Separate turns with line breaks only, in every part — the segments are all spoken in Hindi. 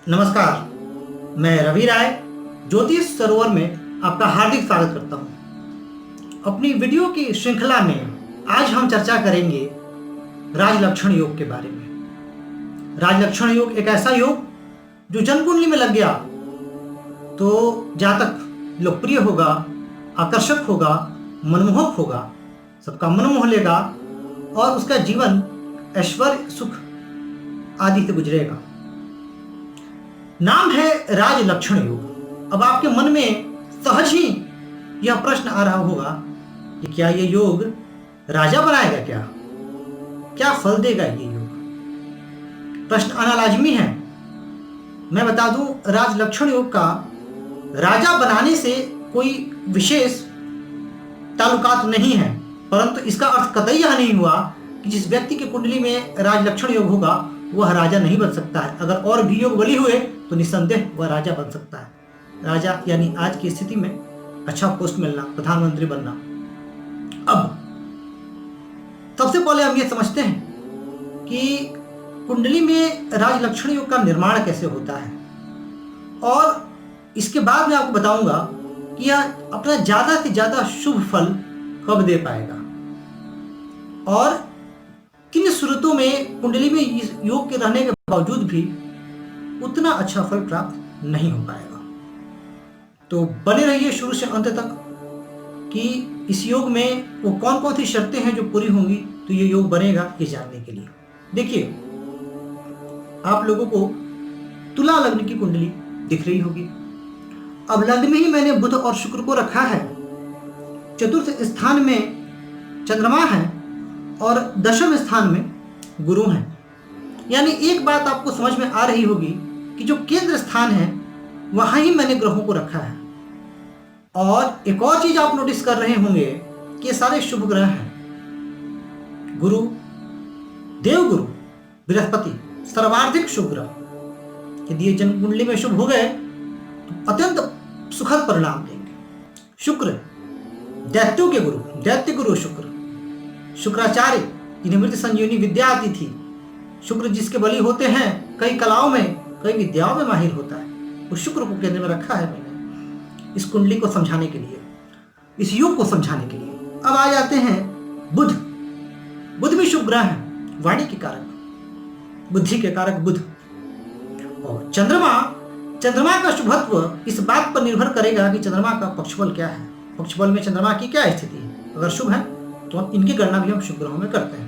नमस्कार, मैं रवि राय ज्योतिष सरोवर में आपका हार्दिक स्वागत करता हूं। अपनी वीडियो की श्रृंखला में आज हम चर्चा करेंगे राजलक्षण योग के बारे में। राजलक्षण योग एक ऐसा योग जो जन्म कुंडली में लग गया तो जातक लोकप्रिय होगा, आकर्षक होगा, मनमोहक होगा, सबका मन मोह लेगा और उसका जीवन ऐश्वर्य सुख आदि से गुजरेगा। नाम है राजलक्षण योग। अब आपके मन में सहज ही यह प्रश्न आ रहा होगा कि क्या ये योग राजा बनाएगा? क्या फल देगा ये योग? प्रश्न आना लाजमी है। मैं बता दूं, राजलक्षण योग का राजा बनाने से कोई विशेष ताल्लुकात नहीं है, परंतु इसका अर्थ कतई यह नहीं हुआ कि जिस व्यक्ति के कुंडली में राजलक्षण योग होगा वह राजा नहीं बन सकता है। अगर और भी योग बली हुए तो निस्संदेह वह राजा बन सकता है। राजा यानी आज की स्थिति में अच्छा पोस्ट मिलना, प्रधानमंत्री बनना। अब सबसे पहले हम ये समझते हैं कि कुंडली में राजलक्षण योग का निर्माण कैसे होता है, और इसके बाद मैं आपको बताऊंगा कि यह अपना ज्यादा से ज्यादा शुभ फल कब दे पाएगा और किन सूरतों में कुंडली में इस योग के रहने के बावजूद भी उतना अच्छा फल प्राप्त नहीं हो पाएगा। तो बने रहिए शुरू से अंत तक कि इस योग में वो कौन कौन सी शर्तें हैं जो पूरी होंगी तो ये योग बनेगा, ये जानने के लिए। देखिए, आप लोगों को तुला लग्न की कुंडली दिख रही होगी। अब लग्न में ही मैंने बुध और शुक्र को रखा है। चतुर्थ स्थान में चंद्रमा है और दशम स्थान में गुरु हैं। यानी एक बात आपको समझ में आ रही होगी कि जो केंद्र स्थान है वहां ही मैंने ग्रहों को रखा है। और एक और चीज आप नोटिस कर रहे होंगे कि ये सारे शुभ ग्रह हैं। गुरु, देवगुरु, बृहस्पति सर्वाधिक शुभ ग्रह। यदि ये जन्म कुंडली में शुभ हो गए तो अत्यंत सुखद परिणाम देंगे। शुक्र, दैत्यों के गुरु, दैत्य गुरु शुक्र, शुक्राचार्य जिन्हें मृत संजीवनी विद्या आती थी। शुक्र जिसके बली होते हैं, कई कलाओं में, कई विद्याओं में माहिर होता है। उस शुक्र को केंद्र में रखा है मैंने इस कुंडली को समझाने के लिए, इस योग को समझाने के लिए। अब आ जाते हैं बुध। बुध भी शुभ ग्रह है, वाणी के कारक, बुद्धि के कारक बुध। और चंद्रमा का शुभत्व इस बात पर निर्भर करेगा कि चंद्रमा का पक्षबल क्या है। पक्षबल में चंद्रमा की क्या स्थिति है। अगर शुभ है तो हम इनकी गणना भी हम शुभ ग्रहों में करते हैं।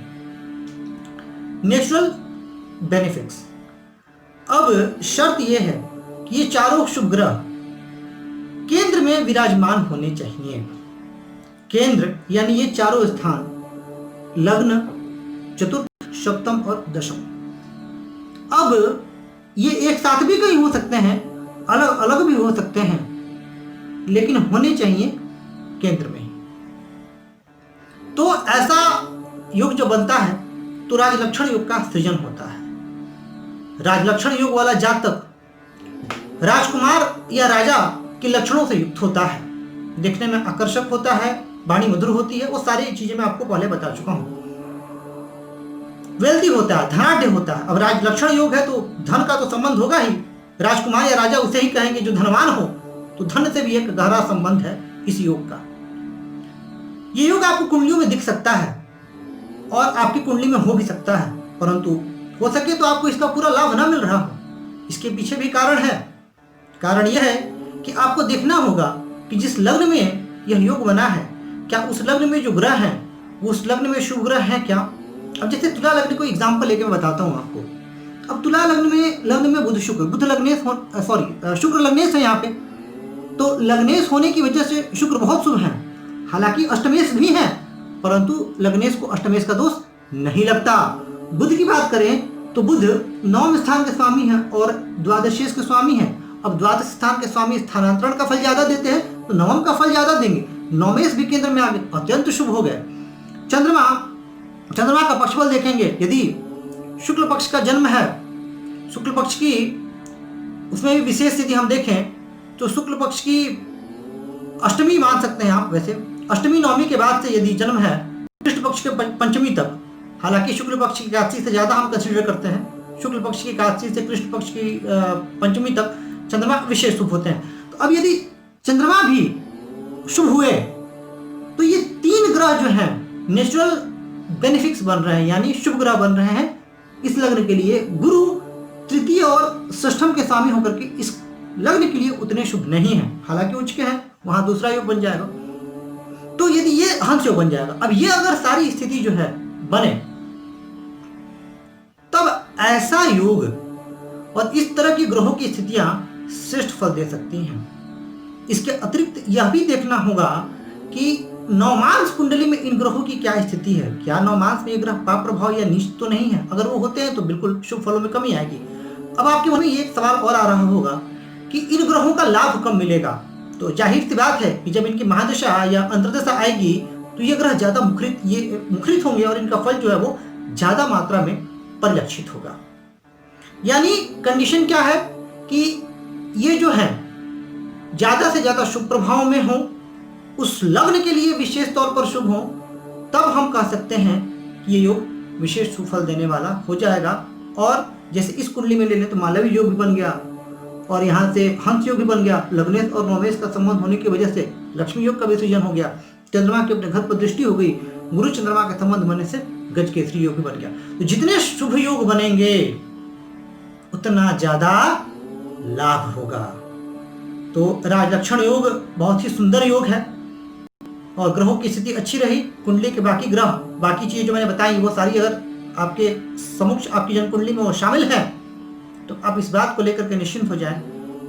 Natural benefits. अब शर्त यह है कि ये चारों शुभ ग्रह केंद्र में विराजमान होने चाहिए। केंद्र यानी ये चारों स्थान, लग्न, चतुर्थ, सप्तम और दशम। अब ये एक साथ भी कहीं हो सकते हैं, अलग अलग भी हो सकते हैं, लेकिन होने चाहिए केंद्र में। तो ऐसा योग जो बनता है तो राजलक्षण योग का सृजन होता है। राजलक्षण योग वाला जातक राजकुमार या राजा के लक्षणों से युक्त होता है। देखने में आकर्षक होता है, वाणी मधुर होती है, वो सारी चीजें मैं आपको पहले बता चुका हूं। वेल्दी होता है, धनाढ्य होता है। अब राजलक्षण योग है तो धन का तो संबंध होगा ही। राजकुमार या राजा उसे ही कहेंगे जो धनवान हो, तो धन से भी एक गहरा संबंध है इस योग का। ये योग आपको कुंडलियों में दिख सकता है और आपकी कुंडली में हो भी सकता है, परंतु हो सके तो आपको इसका पूरा लाभ ना मिल रहा हो। इसके पीछे भी कारण है। कारण यह है कि आपको देखना होगा कि जिस लग्न में यह योग बना है, क्या उस लग्न में जो ग्रह हैं वो उस लग्न में शुभ ग्रह हैं क्या। अब जैसे तुला लग्न को एग्जाम्पल लेके मैं बताता हूँ आपको। अब तुला लग्न में बुध शुक्र, बुध लग्नेश, शुक्र लग्नेश है यहाँ पे। तो लग्नेश होने की वजह से शुक्र बहुत शुभ है। हालांकि अष्टमेश भी है, परंतु लग्नेश को अष्टमेश का दोष नहीं लगता। बुध की बात करें तो बुध नवम स्थान के स्वामी है और द्वादशेश के स्वामी है। अब द्वादश स्थान के स्वामी स्थानांतरण का फल ज्यादा देते हैं तो नवम का फल ज्यादा देंगे। नवमेश भी केंद्र में आ गए, अत्यंत शुभ हो गए। चंद्रमा का पक्षबल देखेंगे। यदि शुक्ल पक्ष का जन्म है, शुक्ल पक्ष की उसमें भी विशेष स्थिति हम देखें तो शुक्ल पक्ष की अष्टमी मान सकते हैं आप। वैसे अष्टमी नवमी के बाद से यदि जन्म है कृष्ण पक्ष के पंचमी तक, हालांकि शुक्ल पक्ष की एकादशी से ज्यादा हम कंसीडर करते हैं शुक्ल पक्ष की एकादशी से कृष्ण पक्ष की पंचमी तक चंद्रमा विशेष शुभ होते हैं। तो अब यदि चंद्रमा भी शुभ हुए तो ये 3 ग्रह जो हैं नेचुरल बेनिफिक्स बन रहे हैं, यानी शुभ ग्रह बन रहे हैं इस लग्न के लिए। गुरु तृतीय और षष्ठम के स्वामी होकर के इस लग्न के लिए उतने शुभ नहीं है, हालांकि उच्च के हैं, वहां दूसरा योग बन जाएगा। तो यदि ये हंस योग बन जाएगा, अब ये अगर सारी स्थिति जो है बने, तब ऐसा योग और इस तरह की ग्रहों की स्थितियां श्रेष्ठ फल दे सकती हैं। इसके अतिरिक्त यह भी देखना होगा कि नवमांस कुंडली में इन ग्रहों की क्या स्थिति है। क्या नवमांस में ये ग्रह पाप प्रभाव या नीच तो नहीं है? अगर वो होते हैं तो बिल्कुल शुभ फलों में कमी आएगी। अब आपके मन में ये एक सवाल और आ रहा होगा कि इन ग्रहों का लाभ कब मिलेगा? तो जाहिर सी बात है कि जब इनकी महादशा या अंतर्दशा आएगी तो ये ग्रह ज्यादा मुखरित होंगे और इनका फल जो है वो ज्यादा मात्रा में परिलक्षित होगा। यानी कंडीशन क्या है कि ये जो है ज्यादा से ज्यादा शुभ प्रभाव में हो, उस लग्न के लिए विशेष तौर पर शुभ हो, तब हम कह सकते हैं कि ये योग विशेष सुफल देने वाला हो जाएगा। और जैसे इस कुंडली में ले लें तो मालवी योग भी बन गया और यहाँ से हंस योग भी बन गया, लग्नेश और नवमेश का संबंध होने की वजह से लक्ष्मी योग का भी सृजन हो गया, चंद्रमा के अपने घर पर दृष्टि हो गई, गुरु चंद्रमा के संबंध बनने से गज केसरी योग भी बन गया। तो जितने शुभ योग बनेंगे उतना ज्यादा लाभ होगा। तो राजलक्षण योग बहुत ही सुंदर योग है और ग्रहों की स्थिति अच्छी रही, कुंडली के बाकी ग्रह, बाकी चीजें जो मैंने बताई वो सारी अगर आपके समक्ष आपकी जन्म कुंडली में वो शामिल है तो आप इस बात को लेकर के निश्चिंत हो जाएं,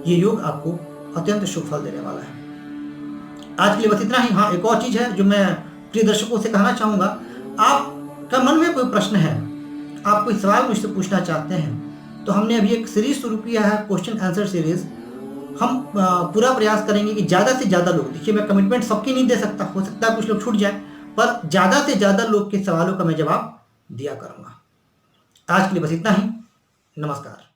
ये योग आपको अत्यंत शुभ फल देने वाला है। आज के लिए बस इतना ही। हाँ, एक और चीज है जो मैं प्रिय दर्शकों से कहना चाहूंगा, आपका मन में कोई प्रश्न है, आप कोई सवाल मुझसे पूछना चाहते हैं, तो हमने अभी एक सीरीज शुरू किया है, क्वेश्चन आंसर सीरीज। हम पूरा प्रयास करेंगे कि ज़्यादा से ज़्यादा लोग, देखिए मैं कमिटमेंट सबकी नहीं दे सकता, हो सकता है कुछ लोग छूट जाए, पर ज़्यादा से ज़्यादा लोग के सवालों का मैं जवाब दिया करूँगा। आज के लिए बस इतना ही। नमस्कार।